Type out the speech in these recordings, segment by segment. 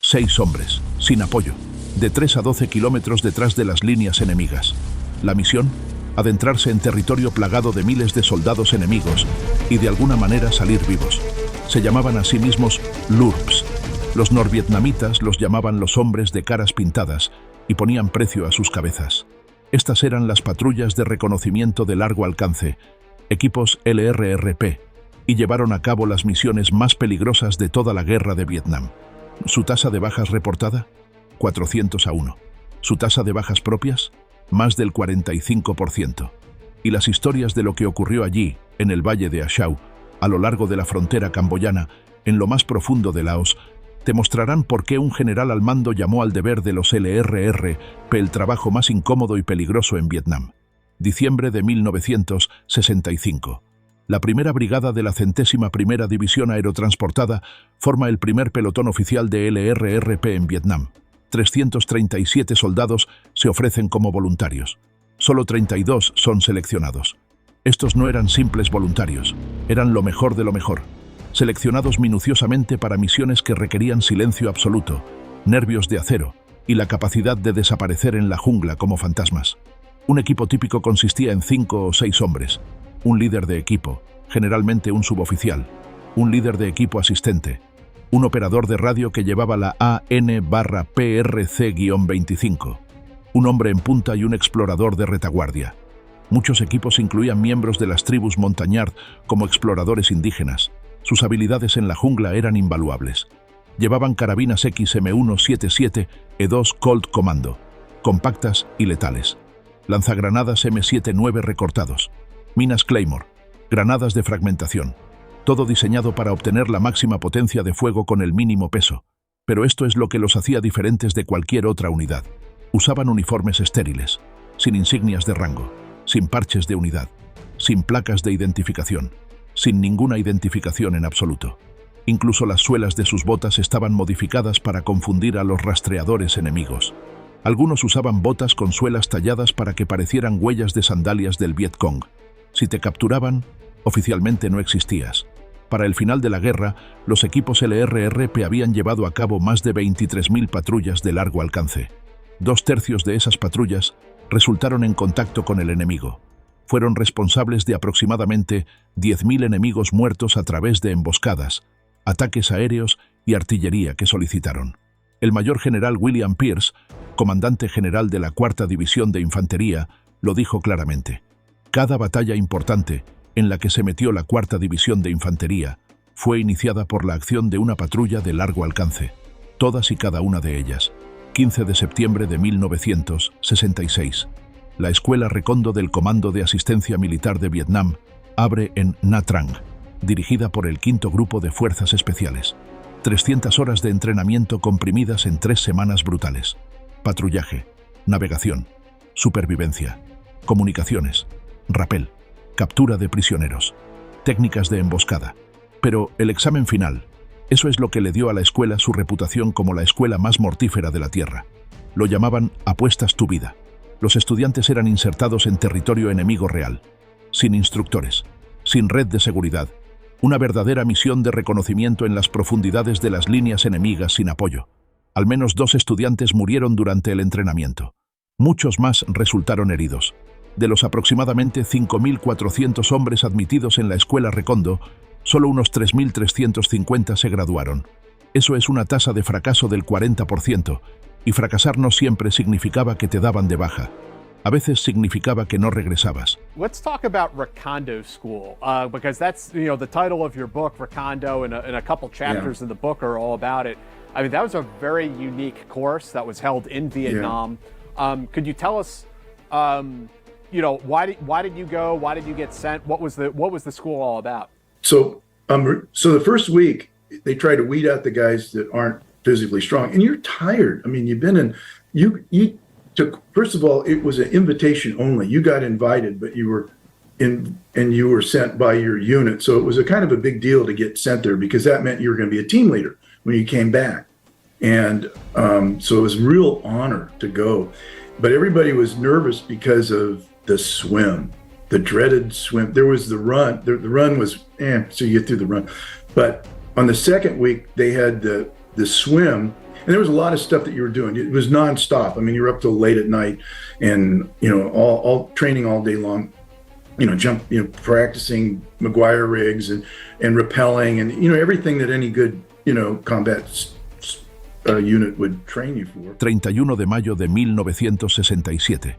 6 hombres, sin apoyo, de 3 a 12 kilómetros detrás de las líneas enemigas. La misión: adentrarse en territorio plagado de miles de soldados enemigos y de alguna manera salir vivos. Se llamaban a sí mismos LURPS. Los norvietnamitas los llamaban los hombres de caras pintadas y ponían precio a sus cabezas. Estas eran las patrullas de reconocimiento de largo alcance, equipos LRRP, y llevaron a cabo las misiones más peligrosas de toda la guerra de Vietnam. ¿Su tasa de bajas reportada? 400 a 1. ¿Su tasa de bajas propias? Más del 45%. Y las historias de lo que ocurrió allí, en el valle de A Chau, a lo largo de la frontera camboyana, en lo más profundo de Laos, te mostrarán por qué un general al mando llamó al deber de los LRRP el trabajo más incómodo y peligroso en Vietnam. Diciembre de 1965. La primera brigada de la 101ª División Aerotransportada forma el primer pelotón oficial de LRRP en Vietnam. 337 soldados se ofrecen como voluntarios. Solo 32 son seleccionados. Estos no eran simples voluntarios, eran lo mejor de lo mejor, seleccionados minuciosamente para misiones que requerían silencio absoluto, nervios de acero y la capacidad de desaparecer en la jungla como fantasmas. Un equipo típico consistía en 5 o 6 hombres, un líder de equipo, generalmente un suboficial, un líder de equipo asistente, un operador de radio que llevaba la AN/PRC-25, un hombre en punta y un explorador de retaguardia. Muchos equipos incluían miembros de las tribus montañard como exploradores indígenas. Sus habilidades en la jungla eran invaluables. Llevaban carabinas XM177 E2 Colt Commando, compactas y letales, lanzagranadas M79 recortados, minas Claymore, granadas de fragmentación, todo diseñado para obtener la máxima potencia de fuego con el mínimo peso. Pero esto es lo que los hacía diferentes de cualquier otra unidad. Usaban uniformes estériles, sin insignias de rango, sin parches de unidad, sin placas de identificación, sin ninguna identificación en absoluto. Incluso las suelas de sus botas estaban modificadas para confundir a los rastreadores enemigos. Algunos usaban botas con suelas talladas para que parecieran huellas de sandalias del Vietcong. Si te capturaban, oficialmente no existías. Para el final de la guerra, los equipos LRRP habían llevado a cabo más de 23.000 patrullas de largo alcance. 2/3 de esas patrullas resultaron en contacto con el enemigo. Fueron responsables de aproximadamente 10.000 enemigos muertos a través de emboscadas, ataques aéreos y artillería que solicitaron. El mayor general William Pierce, comandante general de la 4ª División de Infantería, lo dijo claramente. Cada batalla importante en la que se metió la 4ª División de Infantería fue iniciada por la acción de una patrulla de largo alcance. Todas y cada una de ellas. 15 de septiembre de 1966. La Escuela Recondo del Comando de Asistencia Militar de Vietnam abre en Nha Trang, dirigida por el 5º Grupo de Fuerzas Especiales. 300 horas de entrenamiento comprimidas en 3 semanas brutales. Patrullaje, navegación, supervivencia, comunicaciones, rapel, captura de prisioneros, técnicas de emboscada. Pero el examen final, eso es lo que le dio a la escuela su reputación como la escuela más mortífera de la Tierra. Lo llamaban apuestas tu vida. Los estudiantes eran insertados en territorio enemigo real, sin instructores, sin red de seguridad, una verdadera misión de reconocimiento en las profundidades de las líneas enemigas sin apoyo. Al menos 2 estudiantes murieron durante el entrenamiento. Muchos más resultaron heridos. De los aproximadamente 5.400 hombres admitidos en la Escuela Recondo, solo unos 3.350 se graduaron. Eso es una tasa de fracaso del 40%, y fracasar no siempre significaba que te daban de baja. A veces significaba que no regresabas. Let's talk about Recondo School, because that's the title of your book, Recondo, and a couple chapters in the book are all about it. I mean, that was a very unique course that was held in Vietnam. Could you tell us, why did you go? Why did you get sent? What was the school all about? So the first week they try to weed out the guys that aren't physically strong, and you're tired. I mean, you've been in you took, first of all, it was an invitation only. You got invited, but you were sent by your unit. So it was a kind of a big deal to get sent there because that meant you were going to be a team leader when you came back. And so it was a real honor to go. But everybody was nervous because of the swim, the dreaded swim. There was the run. The run was, so you get through the run. But on the second week, they had the swim, And there was a lot of stuff that you were doing. It was nonstop. I mean, you were up till late at night, and all training all day long. Practicing McGuire rigs and rappelling and everything that any good combat unit would train you for. 31 de mayo de 1967.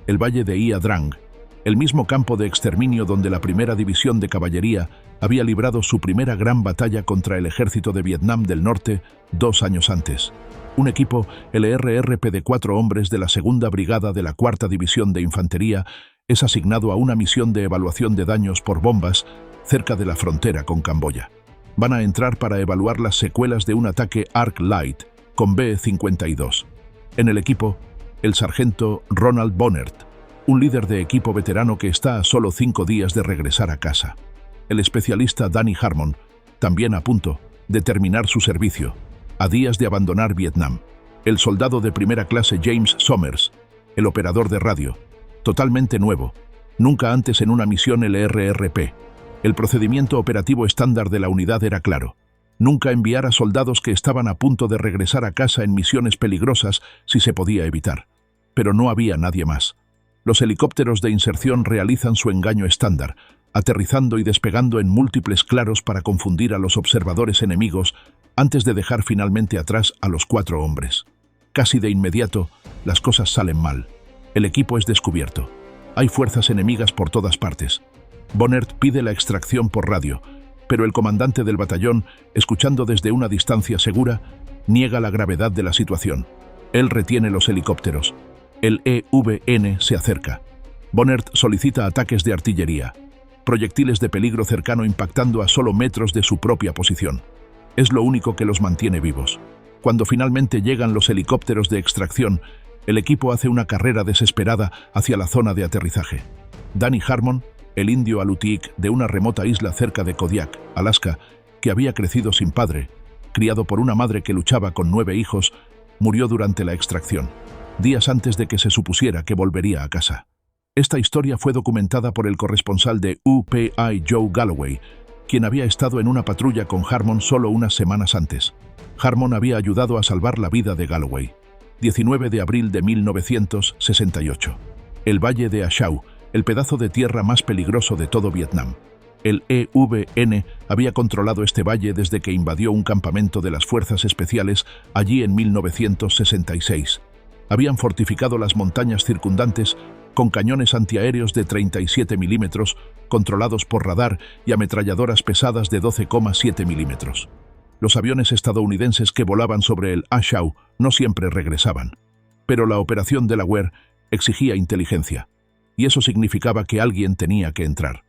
El valle de Ia Drang, el mismo campo de exterminio donde la primera división de caballería había librado su primera gran batalla contra el ejército de Vietnam del Norte 2 años antes. Un equipo, el RRP de 4 hombres de la segunda brigada de la cuarta división de infantería, es asignado a una misión de evaluación de daños por bombas cerca de la frontera con Camboya. Van a entrar para evaluar las secuelas de un ataque Arc Light con B-52. En el equipo, el sargento Ronald Bonnert, un líder de equipo veterano que está a solo 5 días de regresar a casa. El especialista Danny Harmon, también a punto de terminar su servicio, a días de abandonar Vietnam. El soldado de primera clase James Somers, el operador de radio, totalmente nuevo, nunca antes en una misión LRRP. El procedimiento operativo estándar de la unidad era claro: nunca enviar a soldados que estaban a punto de regresar a casa en misiones peligrosas si se podía evitar. Pero no había nadie más. Los helicópteros de inserción realizan su engaño estándar, aterrizando y despegando en múltiples claros para confundir a los observadores enemigos antes de dejar finalmente atrás a los 4 hombres. Casi de inmediato, las cosas salen mal. El equipo es descubierto. Hay fuerzas enemigas por todas partes. Bonnert pide la extracción por radio, pero el comandante del batallón, escuchando desde una distancia segura, niega la gravedad de la situación. Él retiene los helicópteros. El EVN se acerca. Bonnert solicita ataques de artillería, proyectiles de peligro cercano impactando a solo metros de su propia posición. Es lo único que los mantiene vivos. Cuando finalmente llegan los helicópteros de extracción, el equipo hace una carrera desesperada hacia la zona de aterrizaje. Danny Harmon, el indio Alutiiq de una remota isla cerca de Kodiak, Alaska, que había crecido sin padre, criado por una madre que luchaba con 9 hijos, murió durante la extracción, días antes de que se supusiera que volvería a casa. Esta historia fue documentada por el corresponsal de UPI Joe Galloway, quien había estado en una patrulla con Harmon solo unas semanas antes. Harmon había ayudado a salvar la vida de Galloway. 19 de abril de 1968. El Valle de A Shau, el pedazo de tierra más peligroso de todo Vietnam. El EVN había controlado este valle desde que invadió un campamento de las Fuerzas Especiales allí en 1966. Habían fortificado las montañas circundantes con cañones antiaéreos de 37 milímetros controlados por radar y ametralladoras pesadas de 12,7 milímetros. Los aviones estadounidenses que volaban sobre el A Shau no siempre regresaban. Pero la operación Delaware exigía inteligencia, y eso significaba que alguien tenía que entrar.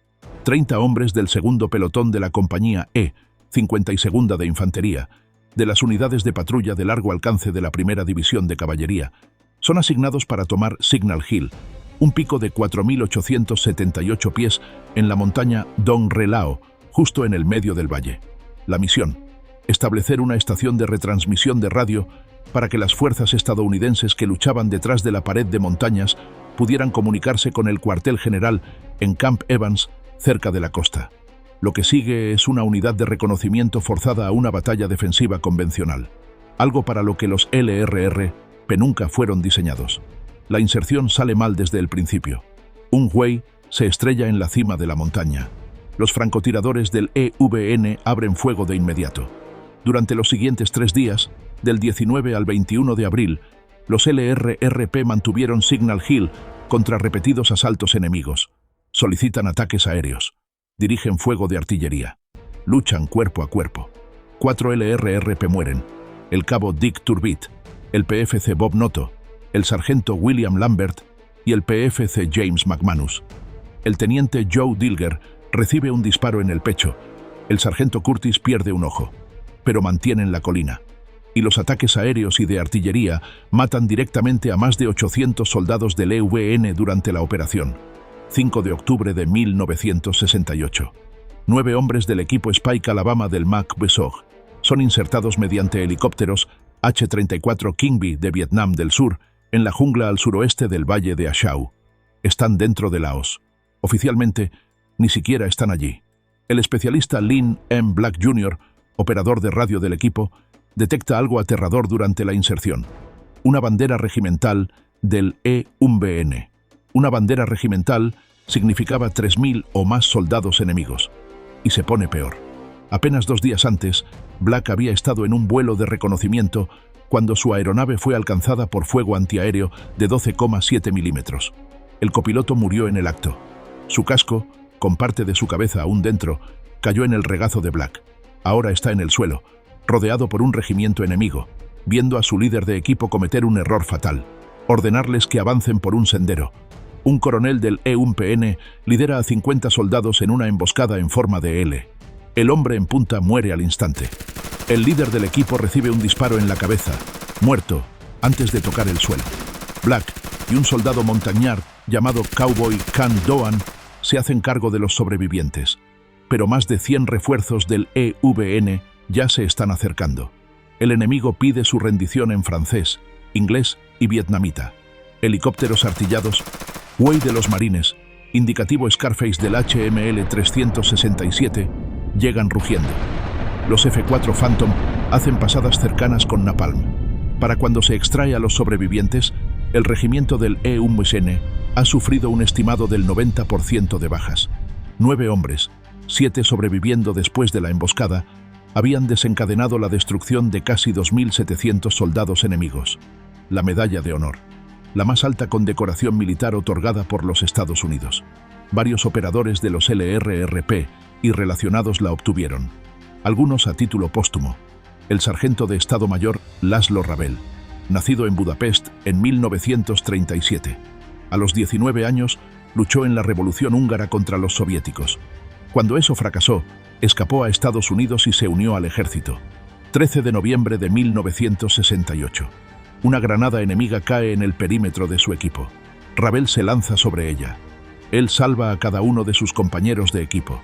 30 hombres del segundo pelotón de la compañía E-52 de Infantería, de las unidades de patrulla de largo alcance de la primera división de caballería, son asignados para tomar Signal Hill, un pico de 4.878 pies en la montaña Dong Re Lao, justo en el medio del valle. La misión: establecer una estación de retransmisión de radio para que las fuerzas estadounidenses que luchaban detrás de la pared de montañas pudieran comunicarse con el cuartel general en Camp Evans, cerca de la costa. Lo que sigue es una unidad de reconocimiento forzada a una batalla defensiva convencional, algo para lo que los LRRP nunca fueron diseñados. La inserción sale mal desde el principio. Un Huey se estrella en la cima de la montaña. Los francotiradores del EVN abren fuego de inmediato. Durante los siguientes 3 días, del 19 al 21 de abril, los LRRP mantuvieron Signal Hill contra repetidos asaltos enemigos. Solicitan ataques aéreos. Dirigen fuego de artillería. Luchan cuerpo a cuerpo. 4 LRRP mueren: el cabo Dick Turbit, el PFC Bob Noto, el sargento William Lambert y el PFC James McManus. El teniente Joe Dilger recibe un disparo en el pecho. El sargento Curtis pierde un ojo, pero mantienen la colina. Y los ataques aéreos y de artillería matan directamente a más de 800 soldados del EVN durante la operación. 5 de octubre de 1968. 9 hombres del equipo Spike Alabama del Mac Besog son insertados mediante helicópteros H-34 King Bee de Vietnam del Sur en la jungla al suroeste del Valle de A Shau. Están dentro de Laos. Oficialmente, ni siquiera están allí. El especialista Lynn M. Black Jr., operador de radio del equipo, detecta algo aterrador durante la inserción. Una bandera regimental del EUMBN. Una bandera regimental significaba 3.000 o más soldados enemigos. Y se pone peor. Apenas 2 días antes, Black había estado en un vuelo de reconocimiento cuando su aeronave fue alcanzada por fuego antiaéreo de 12,7 milímetros. El copiloto murió en el acto. Su casco, con parte de su cabeza aún dentro, cayó en el regazo de Black. Ahora está en el suelo, rodeado por un regimiento enemigo, viendo a su líder de equipo cometer un error fatal: ordenarles que avancen por un sendero. Un coronel del EUMPN lidera a 50 soldados en una emboscada en forma de L. El hombre en punta muere al instante. El líder del equipo recibe un disparo en la cabeza, muerto, antes de tocar el suelo. Black y un soldado montañard llamado Cowboy Can Doan se hacen cargo de los sobrevivientes, pero más de 100 refuerzos del EVN ya se están acercando. El enemigo pide su rendición en francés, inglés y vietnamita. Helicópteros artillados, Huey de los marines, indicativo Scarface del HML 367, llegan rugiendo. Los F-4 Phantom hacen pasadas cercanas con napalm. Para cuando se extrae a los sobrevivientes, el regimiento del EUMSN ha sufrido un estimado del 90% de bajas. 9 hombres, 7 sobreviviendo después de la emboscada, habían desencadenado la destrucción de casi 2.700 soldados enemigos. La Medalla de Honor, la más alta condecoración militar otorgada por los Estados Unidos. Varios operadores de los LRRP y relacionados la obtuvieron, algunos a título póstumo. El sargento de Estado Mayor Laszlo Ravel, nacido en Budapest en 1937. A los 19 años, luchó en la Revolución Húngara contra los soviéticos. Cuando eso fracasó, escapó a Estados Unidos y se unió al ejército. 13 de noviembre de 1968. Una granada enemiga cae en el perímetro de su equipo. Ravel se lanza sobre ella. Él salva a cada uno de sus compañeros de equipo.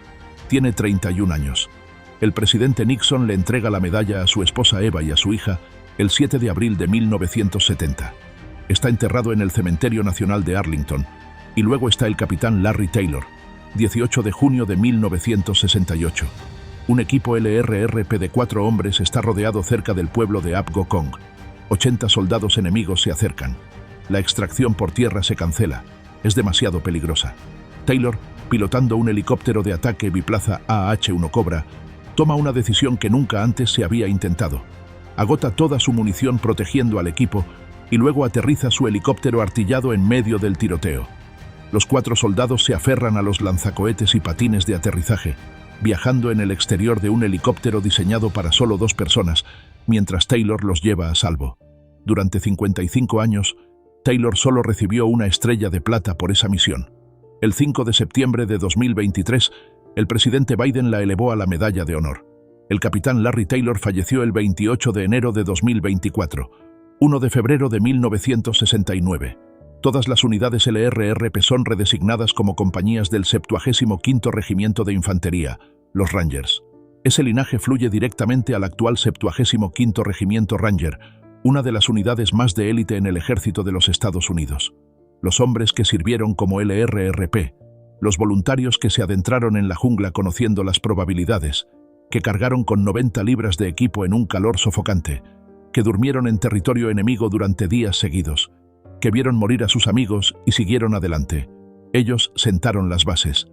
Tiene 31 años. El presidente Nixon le entrega la medalla a su esposa Eva y a su hija el 7 de abril de 1970. Está enterrado en el Cementerio Nacional de Arlington, y luego está el capitán Larry Taylor, 18 de junio de 1968. Un equipo LRRP de 4 hombres está rodeado cerca del pueblo de Ap Gokong. 80 soldados enemigos se acercan. La extracción por tierra se cancela. Es demasiado peligrosa. Taylor, pilotando un helicóptero de ataque biplaza AH-1 Cobra, toma una decisión que nunca antes se había intentado. Agota toda su munición protegiendo al equipo y luego aterriza su helicóptero artillado en medio del tiroteo. Los 4 soldados se aferran a los lanzacohetes y patines de aterrizaje, viajando en el exterior de un helicóptero diseñado para solo 2 personas, mientras Taylor los lleva a salvo. Durante 55 años, Taylor solo recibió una estrella de plata por esa misión. El 5 de septiembre de 2023, el presidente Biden la elevó a la Medalla de Honor. El capitán Larry Taylor falleció el 28 de enero de 2024, 1 de febrero de 1969. Todas las unidades LRRP son redesignadas como compañías del 75º Regimiento de Infantería, los Rangers. Ese linaje fluye directamente al actual 75º Regimiento Ranger, una de las unidades más de élite en el ejército de los Estados Unidos. Los hombres que sirvieron como LRRP, los voluntarios que se adentraron en la jungla conociendo las probabilidades, que cargaron con 90 libras de equipo en un calor sofocante, que durmieron en territorio enemigo durante días seguidos, que vieron morir a sus amigos y siguieron adelante. Ellos sentaron las bases.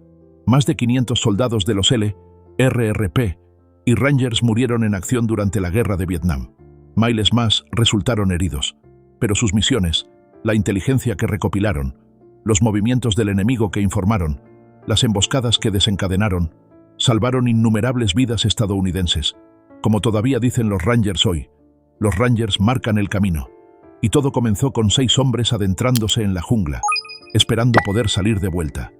Más de 500 soldados de los LRRP y Rangers murieron en acción durante la Guerra de Vietnam. Miles más resultaron heridos, pero sus misiones, la inteligencia que recopilaron, los movimientos del enemigo que informaron, las emboscadas que desencadenaron, salvaron innumerables vidas estadounidenses. Como todavía dicen los Rangers hoy, los Rangers marcan el camino. Y todo comenzó con 6 hombres adentrándose en la jungla, esperando poder salir de vuelta.